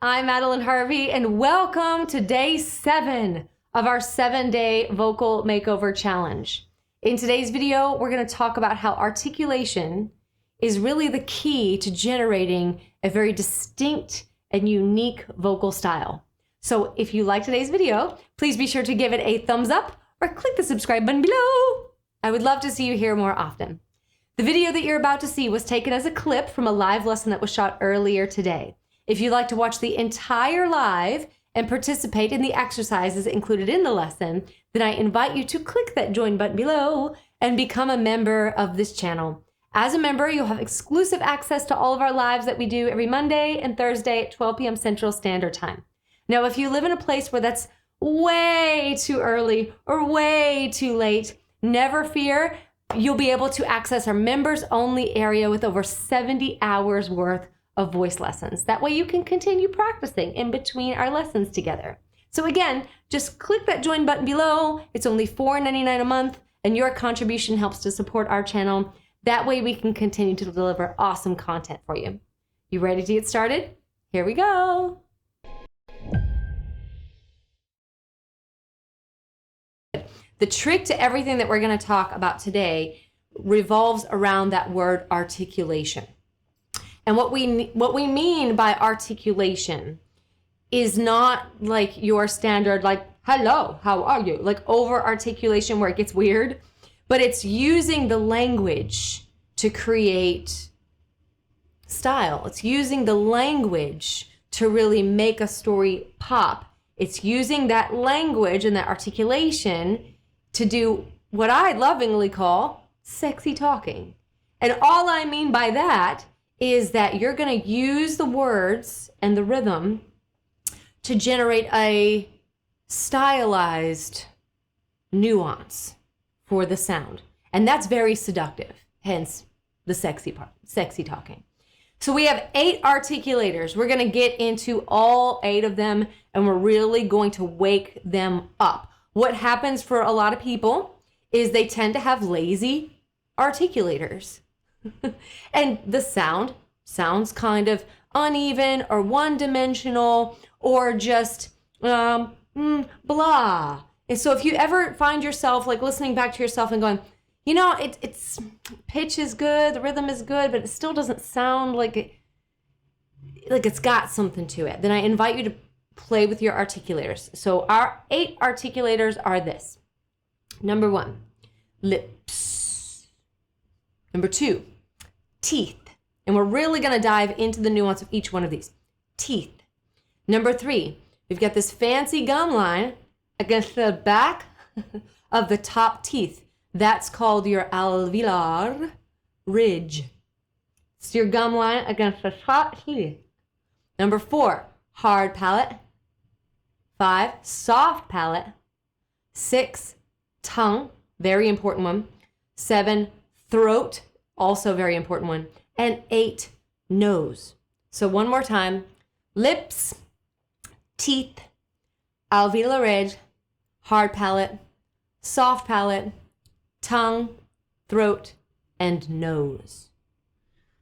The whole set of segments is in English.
I'm Madeline Harvey, and welcome to day 7 of our 7-day vocal makeover challenge. In today's video, we're going to talk about how articulation is really the key to generating a very distinct and unique vocal style. So if you like today's video, please be sure to give it a thumbs up or click the subscribe button below. I would love to see you here more often. The video that you're about to see was taken as a clip from a live lesson that was shot earlier today. If you'd like to watch the entire live and participate in the exercises included in the lesson, then I invite you to click that join button below and become a member of this channel. As a member, you'll have exclusive access to all of our lives that we do every Monday and Thursday at 12 p.m. Central Standard Time. Now, if you live in a place where that's way too early or way too late, never fear. You'll be able to access our members only area with over 70 hours worth of voice lessons. That way you can continue practicing in between our lessons together. So again, just click that join button below. It's only $4.99 a month, and your contribution helps to support our channel. That way we can continue to deliver awesome content for you. You ready to get started? Here we go. The trick to everything that we're going to talk about today revolves around that word articulation. And what we mean by articulation is not like your standard, like, hello, how are you? Like over articulation where it gets weird, but it's using the language to create style. It's using the language to really make a story pop. It's using that language and that articulation to do what I lovingly call sexy talking. And all I mean by that is that you're going to use the words and the rhythm to generate a stylized nuance for the sound. And that's very seductive, hence the sexy part, sexy talking. So we have 8 articulators. We're going to get into all 8 of them, and we're really going to wake them up. What happens for a lot of people is they tend to have lazy articulators. And the sound sounds kind of uneven or one-dimensional or just blah. And so if you ever find yourself like listening back to yourself and going, you know, it's pitch is good, the rhythm is good, but it still doesn't sound like it's got something to it, then I invite you to play with your articulators. So our 8 articulators are this. Number 1, lips. Number 2, teeth. And we're really going to dive into the nuance of each one of these. Teeth. Number 3, we've got this fancy gum line against the back of the top teeth. That's called your alveolar ridge. It's your gum line against the top teeth. Number 4, hard palate. 5, soft palate. 6, tongue, very important one. 7, throat, also very important one. And 8, nose. So one more time, lips, teeth, alveolar ridge, hard palate, soft palate, tongue, throat, and nose.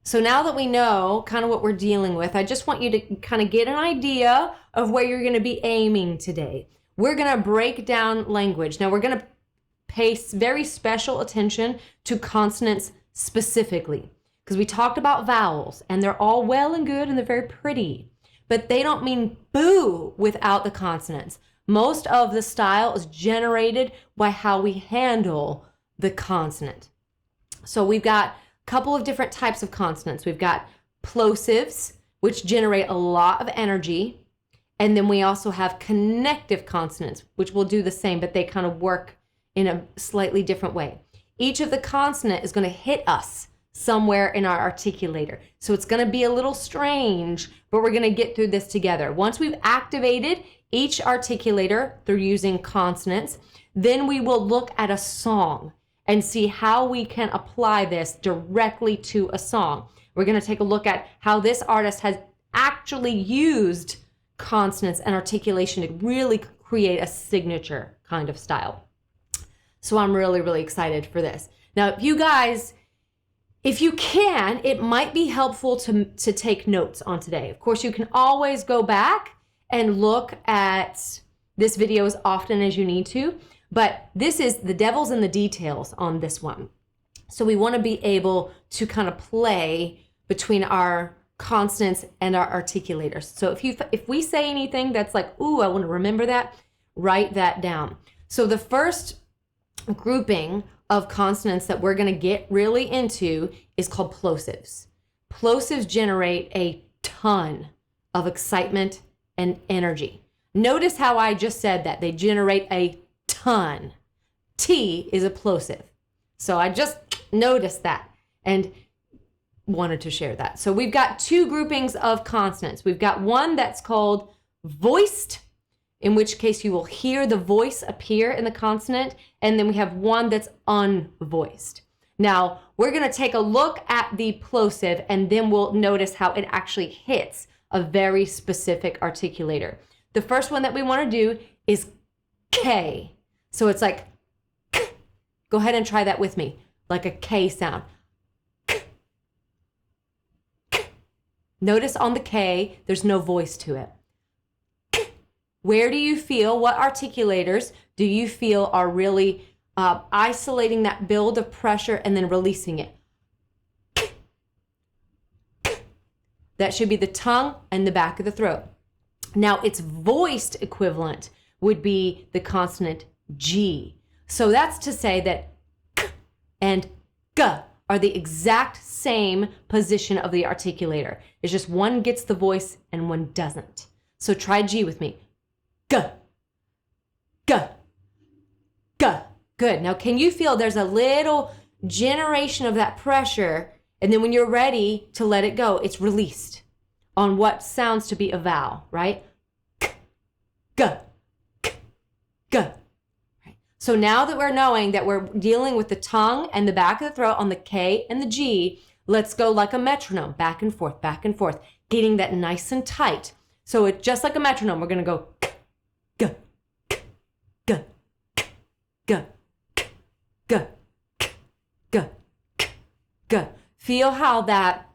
So now that we know kind of what we're dealing with, I just want you to kind of get an idea of where you're going to be aiming today. We're going to break down language. Now we're going to pay very special attention to consonants specifically, because we talked about vowels and they're all well and good and they're very pretty, but they don't mean boo without the consonants. Most of the style is generated by how we handle the consonant. So we've got couple of different types of consonants. We've got plosives, which generate a lot of energy. And then we also have connective consonants, which will do the same, but they kind of work in a slightly different way. Each of the consonant is going to hit us somewhere in our articulator. So it's going to be a little strange, but we're going to get through this together. Once we've activated each articulator through using consonants, then we will look at a song and see how we can apply this directly to a song. We're going to take a look at how this artist has actually used consonants and articulation to really create a signature kind of style. So I'm really, really excited for this. Now, if you guys If you can, it might be helpful to take notes on today. Of course, you can always go back and look at this video as often as you need to, but this is the devil's in the details on this one. So we want to be able to kind of play between our consonants and our articulators. So if we say anything that's like, ooh, I want to remember that, write that down. So the first grouping of consonants that we're going to get really into is called plosives. Plosives generate a ton of excitement and energy. Notice how I just said that. They generate a ton. T is a plosive. So I just noticed that and wanted to share that. So we've got two groupings of consonants. We've got one that's called voiced, in which case you will hear the voice appear in the consonant, and then we have one that's unvoiced. Now, we're going to take a look at the plosive, and then we'll notice how it actually hits a very specific articulator. The first one that we want to do is K. So it's like K. Go ahead and try that with me, like a K sound. K. K. Notice on the K, there's no voice to it. Where do you feel, what articulators do you feel are really isolating that build of pressure and then releasing it? That should be the tongue and the back of the throat. Now, its voiced equivalent would be the consonant G. So that's to say that K and G are the exact same position of the articulator. It's just one gets the voice and one doesn't. So try G with me. G, G, G. Good. Now, can you feel there's a little generation of that pressure, and then when you're ready to let it go, it's released on what sounds to be a vowel, right? K, G, K, G. Right. So now that we're knowing that we're dealing with the tongue and the back of the throat on the K and the G, let's go like a metronome, back and forth, getting that nice and tight. So it's just like a metronome. We're going to go K, G, K, G, K, G, K, G, K, G, K, G. Feel how that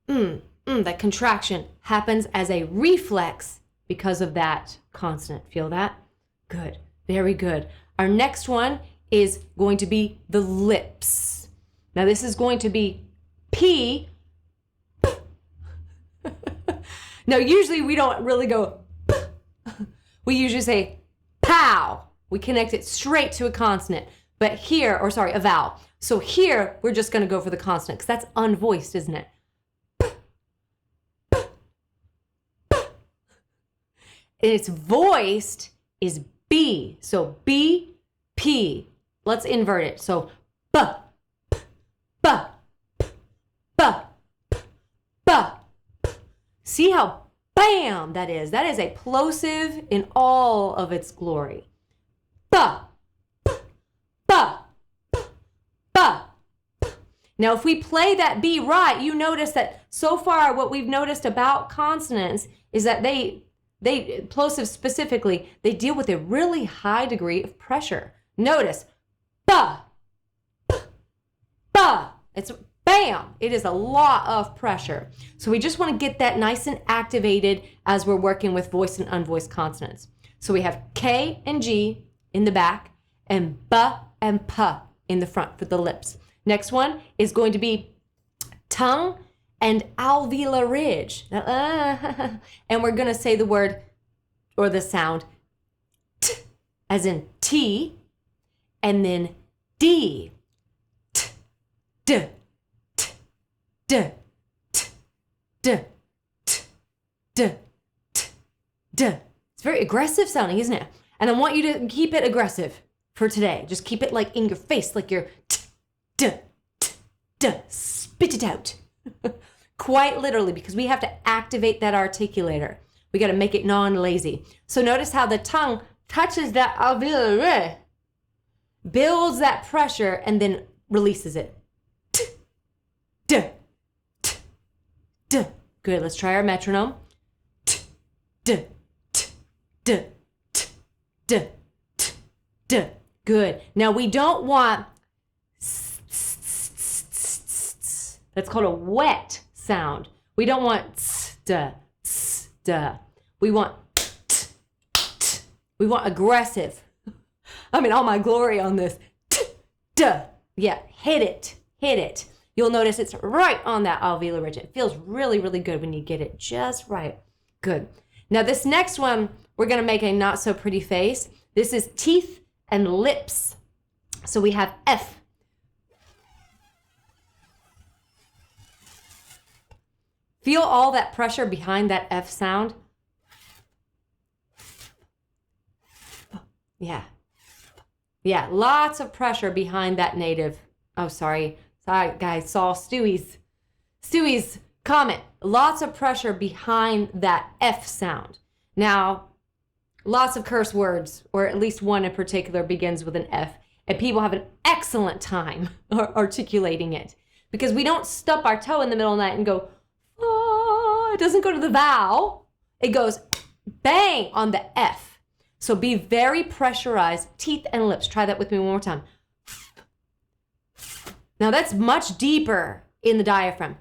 that contraction happens as a reflex because of that consonant. Feel that? Good. Very good. Our next one is going to be the lips. Now this is going to be P. Now usually we don't really go P. We usually say pow. We connect it straight to a consonant. But here, or sorry, a vowel. So here, we're just going to go for the consonant because that's unvoiced, isn't it? And its voiced is B. So B, P. Let's invert it. So B, P, B, P, B, P, B. See how bam that is? That is a plosive in all of its glory. B, P, B, P, B. Now, if we play that B right, you notice that so far what we've noticed about consonants is that they plosives specifically, they deal with a really high degree of pressure. Notice, ba, ba. It's bam. It is a lot of pressure. So we just want to get that nice and activated as we're working with voiced and unvoiced consonants. So we have K and G in the back and ba and pa in the front for the lips. Next one is going to be tongue and alveolar ridge. And we're going to say the word or the sound T, as in T, and then D. T, D, T, D, T, D, T, D, T, D. It's very aggressive sounding, isn't it? And I want you to keep it aggressive for today. Just keep it like in your face, like you're T, D, T, D. Spit it out. Quite literally, because we have to activate that articulator. We got to make it non-lazy. So notice how the tongue touches that alveolar, builds that pressure, and then releases it. T, D, T, D. Good. Let's try our metronome. T, D, T, D, T, D, T, D. Good. Now we don't want That's called a wet sound. We don't want st. We want t. We want aggressive. I mean, all my glory on this. Duh. Yeah, hit it. You'll notice it's right on that alveolar ridge. It feels really, really good when you get it just right. Good. Now this next one, we're gonna make a not so pretty face. This is teeth and lips. So we have F. Feel all that pressure behind that F sound. Yeah. Yeah, lots of pressure behind that native. Oh, sorry, guys, saw Stewie's comment. Lots of pressure behind that F sound. Now, lots of curse words, or at least one in particular begins with an F, and people have an excellent time articulating it because we don't stub our toe in the middle of the night and go, oh, it doesn't go to the vowel. It goes bang on the F. So be very pressurized, teeth and lips. Try that with me one more time. Now that's much deeper in the diaphragm.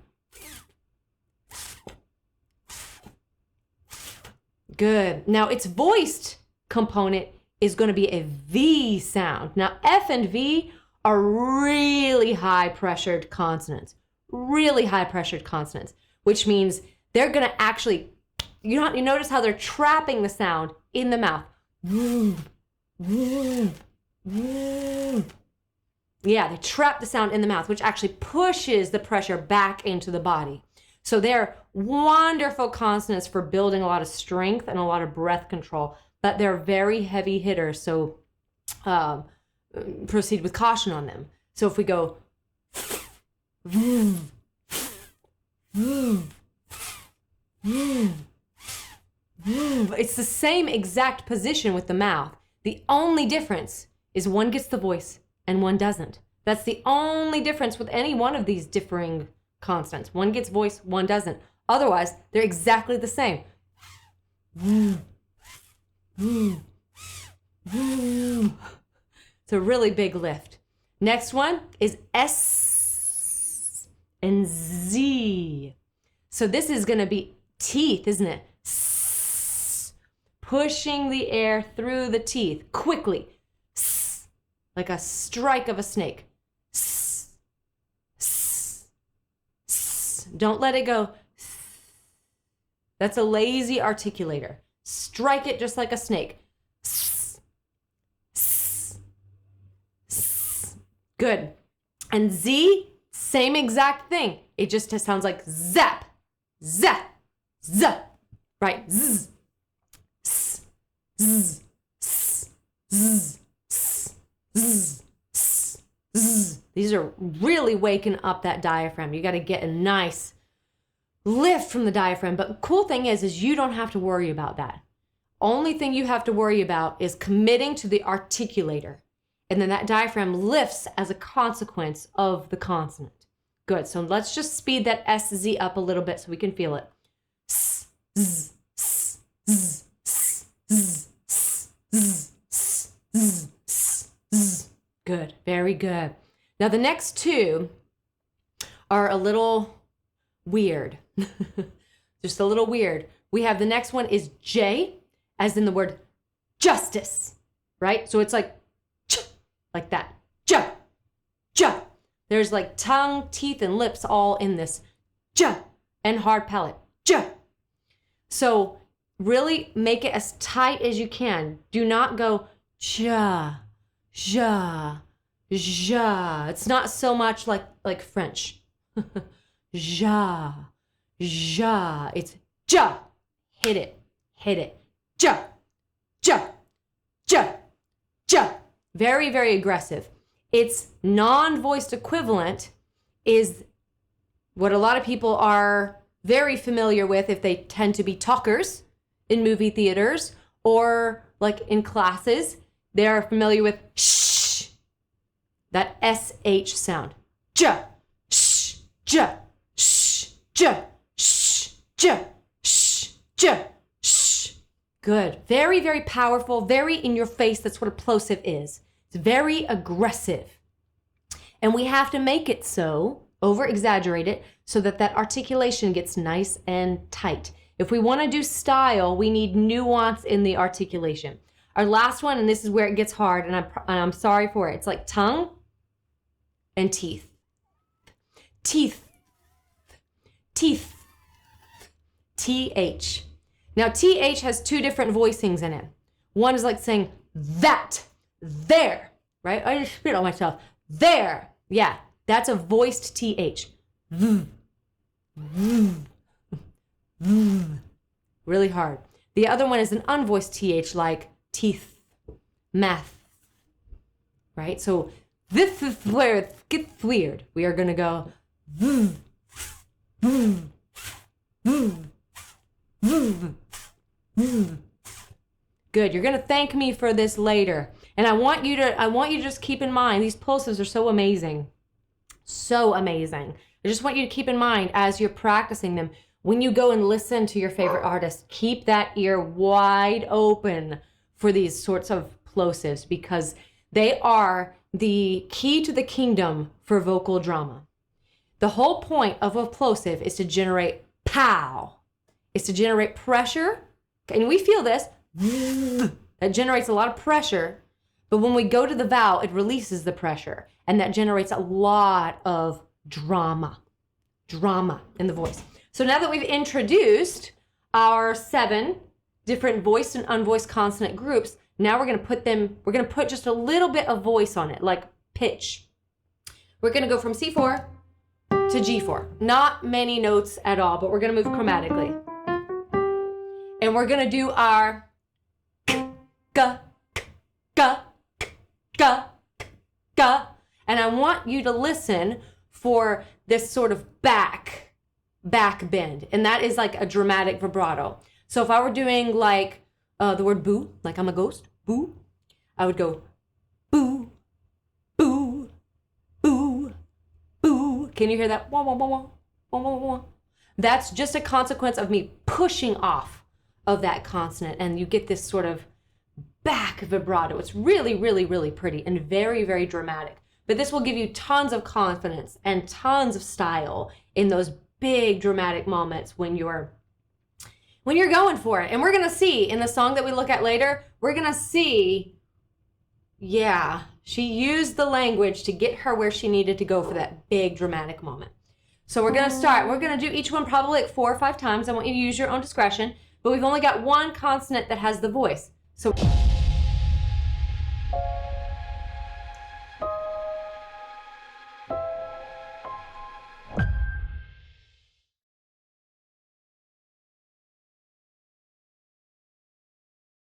Good. Now its voiced component is going to be a V sound. Now F and V are really high pressured consonants. Really high pressured consonants, which means they're going to actually, you notice how they're trapping the sound in the mouth. Yeah, they trap the sound in the mouth, which actually pushes the pressure back into the body. So they're wonderful consonants for building a lot of strength and a lot of breath control, but they're very heavy hitters. So proceed with caution on them. So if we go, it's the same exact position with the mouth. The only difference is one gets the voice and one doesn't. That's the only difference with any one of these differing consonants. One gets voice, one doesn't. Otherwise, they're exactly the same. It's a really big lift. Next one is S and Z. So this is going to be teeth, isn't it? Pushing the air through the teeth quickly, like a strike of a snake. Don't let it go. That's a lazy articulator. Strike it just like a snake. Good. And Z, same exact thing. It just sounds like zap, zap, zap. Right? Zzz. Zzz, zzz, zzz, zzz, zzz, zzz. These are really waking up that diaphragm. You got to get a nice lift from the diaphragm. But the cool thing is you don't have to worry about that. Only thing you have to worry about is committing to the articulator. And then that diaphragm lifts as a consequence of the consonant. Good. So let's just speed that SZ up a little bit so we can feel it. S, z, s, z, s, z. Good, very good. Now the next two are a little weird. Just a little weird. We have the next one is J, as in the word justice, right? So it's like that. J, J. There's like tongue, teeth, and lips all in this J, and hard palate. J. So really make it as tight as you can. Do not go ja, ja, ja. It's not so much like French. Ja, ja. It's ja. Hit it. Ja, ja, ja, ja. Very, very aggressive. Its non-voiced equivalent is what a lot of people are very familiar with if they tend to be talkers in movie theaters or like in classes. They are familiar with shh, that SH sound. J, sh, j, sh, j, sh, j, sh, j, sh. Good. Very, very powerful, very in your face. That's what a plosive is. It's very aggressive. And we have to make it so over exaggerate it so that that articulation gets nice and tight. If we want to do style, we need nuance in the articulation. Our last one, and this is where it gets hard, and I'm sorry for it. It's like tongue and teeth. Teeth. Teeth. TH. Now, TH has two different voicings in it. One is like saying that, there, right? I just spit on myself. There. Yeah, that's a voiced TH. Really hard. The other one is an unvoiced TH like teeth, math, right? So this is where it gets weird. We are going to go good. You're going to thank me for this later. And I want you to just keep in mind, these plosives are so amazing. So amazing. I just want you to keep in mind as you're practicing them, when you go and listen to your favorite artist, keep that ear wide open for these sorts of plosives because they are the key to the kingdom for vocal drama. The whole point of a plosive is to generate pow. It's to generate pressure. And we feel this. That generates a lot of pressure. But when we go to the vowel, it releases the pressure. And that generates a lot of drama. Drama in the voice. So now that we've introduced our 7 different voiced and unvoiced consonant groups, now we're going to put just a little bit of voice on it, like pitch. We're going to go from C4 to G4. Not many notes at all, but we're going to move chromatically. And we're going to do our ga, ga, ga, ga. And I want you to listen for this sort of back bend. And that is like a dramatic vibrato. So if I were doing like the word boo, like I'm a ghost, boo, I would go boo, boo, boo, boo. Can you hear that? Wah, wah, wah, wah, wah, wah, wah. That's just a consequence of me pushing off of that consonant. And you get this sort of back vibrato. It's really, really, really pretty and very, very dramatic. But this will give you tons of confidence and tons of style in those big dramatic moments when you're going for it. And we're going to see in the song that we look at later, we're going to see, yeah, she used the language to get her where she needed to go for that big dramatic moment. So we're going to start. We're going to do each one probably like 4 or 5 times. I want you to use your own discretion, but we've only got one consonant that has the voice. So